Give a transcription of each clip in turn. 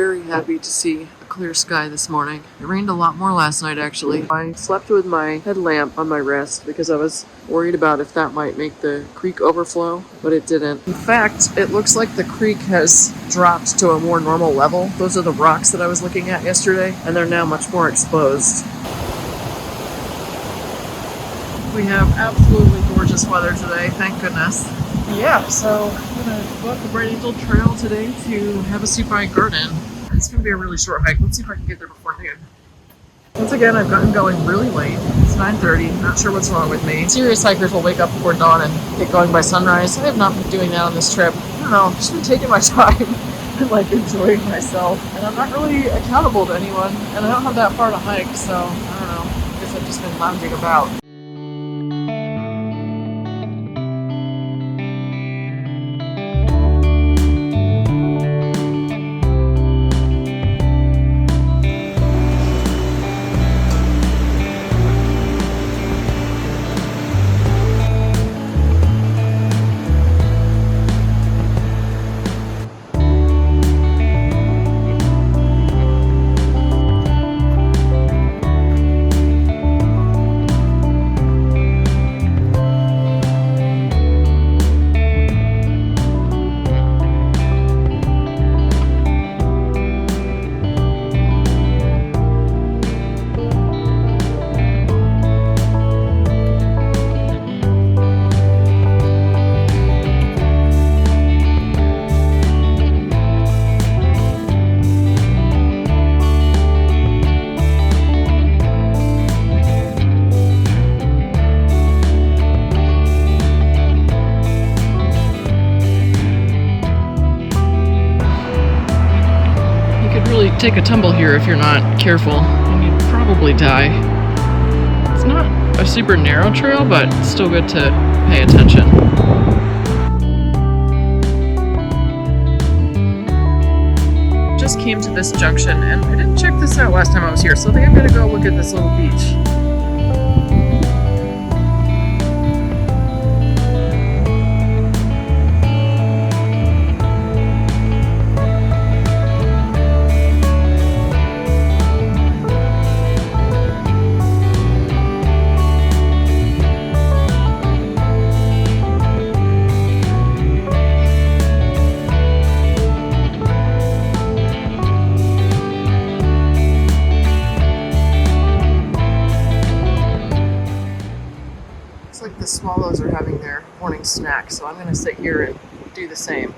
very happy to see a clear sky this morning. It rained a lot more last night, actually. I slept with my headlamp on my wrist because I was worried about if that might make the creek overflow, but it didn't. In fact, it looks like the creek has dropped to a more normal level. Those are the rocks that I was looking at yesterday, and they're now much more exposed. We have absolutely gorgeous weather today, thank goodness. Yeah, so I'm going to go up the Bright Angel Trail today to Havasupai Garden. It's going to be a really short hike. Let's see if I can get there before noon. Once again, I've gotten going really late. It's 9:30, not sure what's wrong with me. Serious hikers will wake up before dawn and get going by sunrise. I have not been doing that on this trip. I don't know, I've just been taking my time and enjoying myself. And I'm not really accountable to anyone, and I don't have that far to hike, so I don't know. I guess I've just been lounging about. Take a tumble here if you're not careful, and you'd probably die. It's not a super narrow trail, but it's still good to pay attention. Just came to this junction, and I didn't check this out last time I was here, so I think I'm gonna go look at this little beach. The swallows are having their morning snack, so I'm going to sit here and do the same.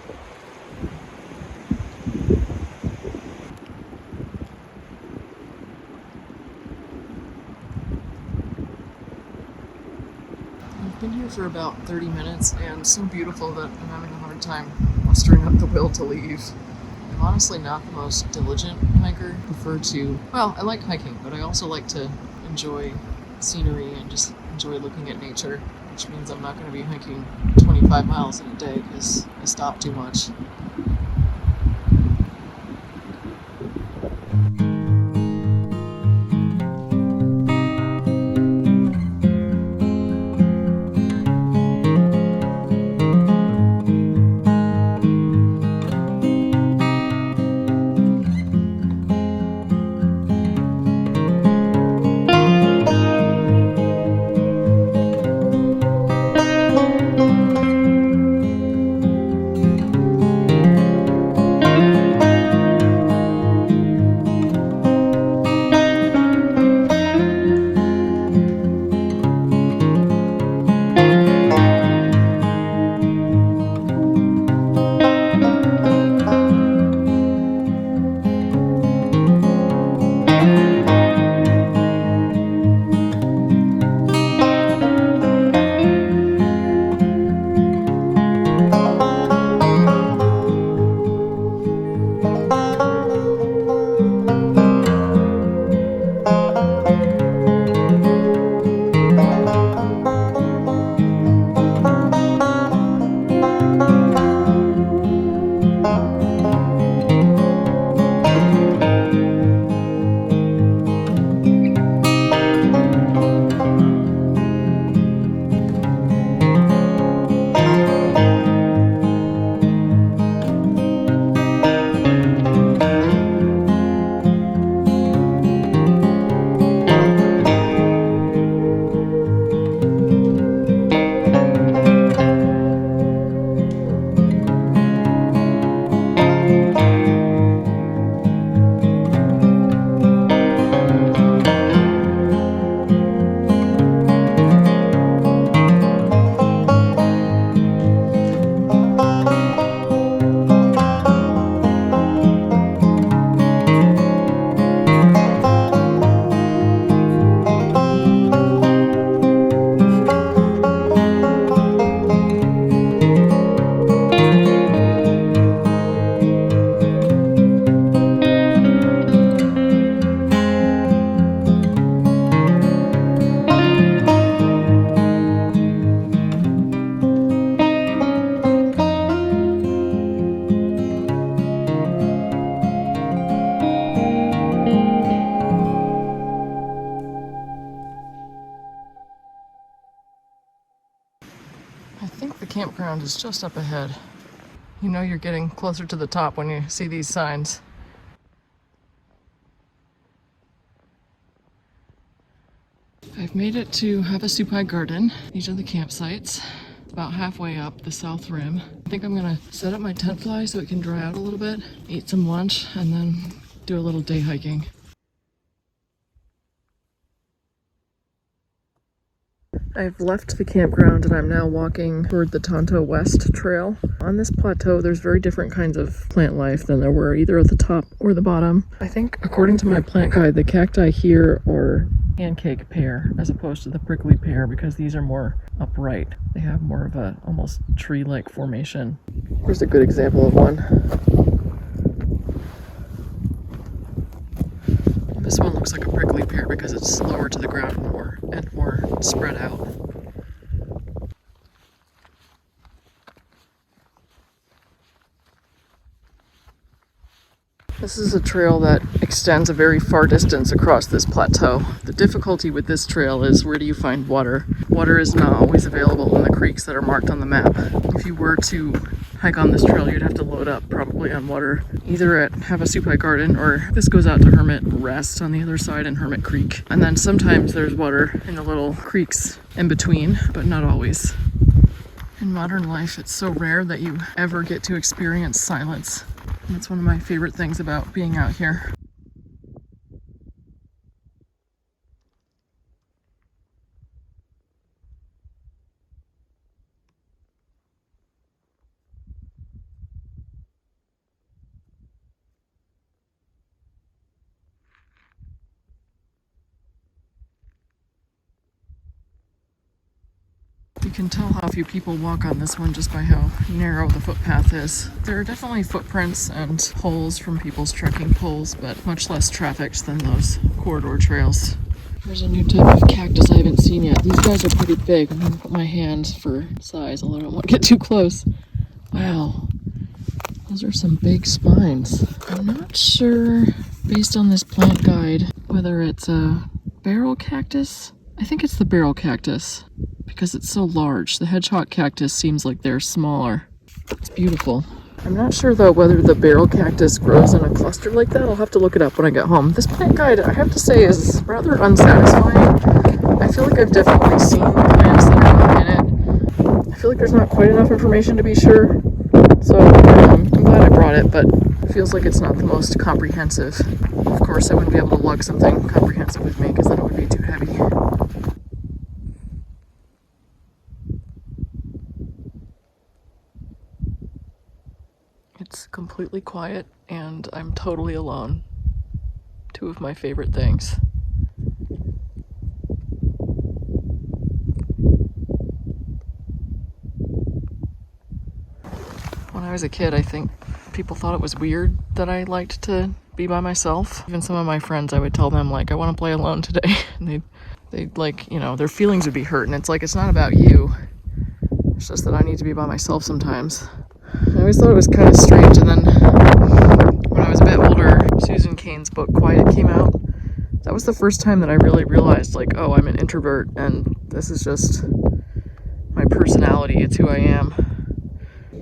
I've been here for about 30 minutes, and it's so beautiful that I'm having a hard time mustering up the will to leave. I'm honestly not the most diligent hiker. I like hiking, but I also like to enjoy scenery and just enjoy looking at nature, which means I'm not going to be hiking 25 miles in a day because I stop too much. campground is just up ahead. You know you're getting closer to the top when you see these signs. I've made it to Havasupai Garden. These are the campsites. About halfway up the south rim. I think I'm gonna set up my tent fly so it can dry out a little bit, eat some lunch, and then do a little day hiking. I've left the campground and I'm now walking toward the Tonto West Trail. On this plateau, there's very different kinds of plant life than there were either at the top or the bottom. I think, according to my plant guide, the cacti here are pancake pear as opposed to the prickly pear because these are more upright. They have more of a almost tree-like formation. Here's a good example of one. This one looks like a prickly pear because it's lower to the ground and more spread out. This is a trail that extends a very far distance across this plateau. The difficulty with this trail is where do you find water? Water is not always available in the creeks that are marked on the map. If you were to hike on this trail, you'd have to load up probably on water either at Havasupai Garden or this goes out to Hermit Rest on the other side in Hermit Creek. And then sometimes there's water in the little creeks in between, but not always. In modern life, it's so rare that you ever get to experience silence. And it's one of my favorite things about being out here. You can tell how few people walk on this one just by how narrow the footpath is. There are definitely footprints and holes from people's trekking poles, but much less trafficked than those corridor trails. There's a new type of cactus I haven't seen yet. These guys are pretty big. I'm gonna put my hand for size, although I don't want to get too close. Wow, those are some big spines. I'm not sure, based on this plant guide, whether it's a barrel cactus. I think it's the barrel cactus because it's so large. The hedgehog cactus seems like they're smaller. It's beautiful. I'm not sure though whether the barrel cactus grows in a cluster like that. I'll have to look it up when I get home. This plant guide, I have to say, is rather unsatisfying. I feel like I've definitely seen plants that are not in it. I feel like there's not quite enough information to be sure. So I'm glad I brought it, but it feels like it's not the most comprehensive. Of course, I wouldn't be able to lug something comprehensive with me because then it would be too heavy. It's completely quiet and I'm totally alone. Two of my favorite things. When I was a kid, I think people thought it was weird that I liked to be by myself. Even some of my friends, I would tell them, like, I want to play alone today. And they'd like, you know, their feelings would be hurt. And it's like, it's not about you. It's just that I need to be by myself sometimes. I always thought it was kind of strange. And then when I was a bit older, Susan Cain's book, Quiet, came out. That was the first time that I really realized, like, oh, I'm an introvert. And this is just my personality. It's who I am.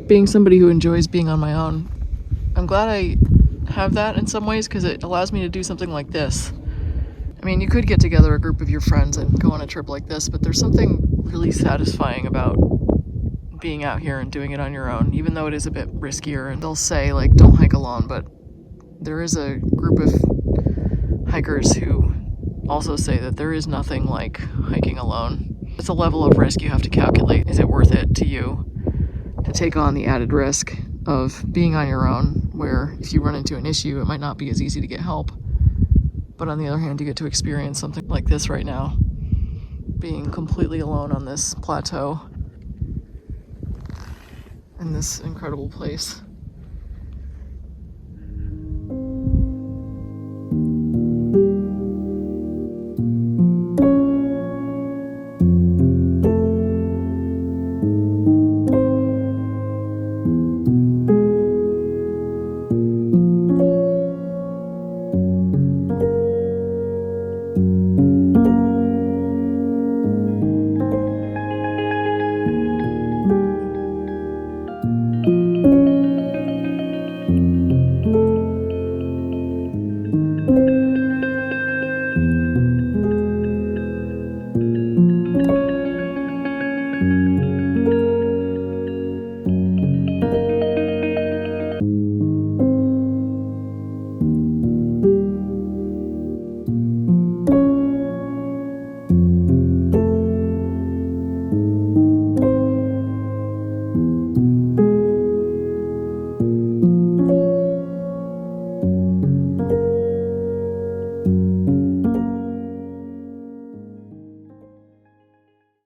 Being somebody who enjoys being on my own, I'm glad I have that in some ways because it allows me to do something like this. I mean, you could get together a group of your friends and go on a trip like this, but there's something really satisfying about being out here and doing it on your own, even though it is a bit riskier. And they'll say, like, don't hike alone, but there is a group of hikers who also say that there is nothing like hiking alone. It's a level of risk you have to calculate. Is it worth it to you to take on the added risk of being on your own, where if you run into an issue, it might not be as easy to get help. But on the other hand, you get to experience something like this right now, being completely alone on this plateau in this incredible place.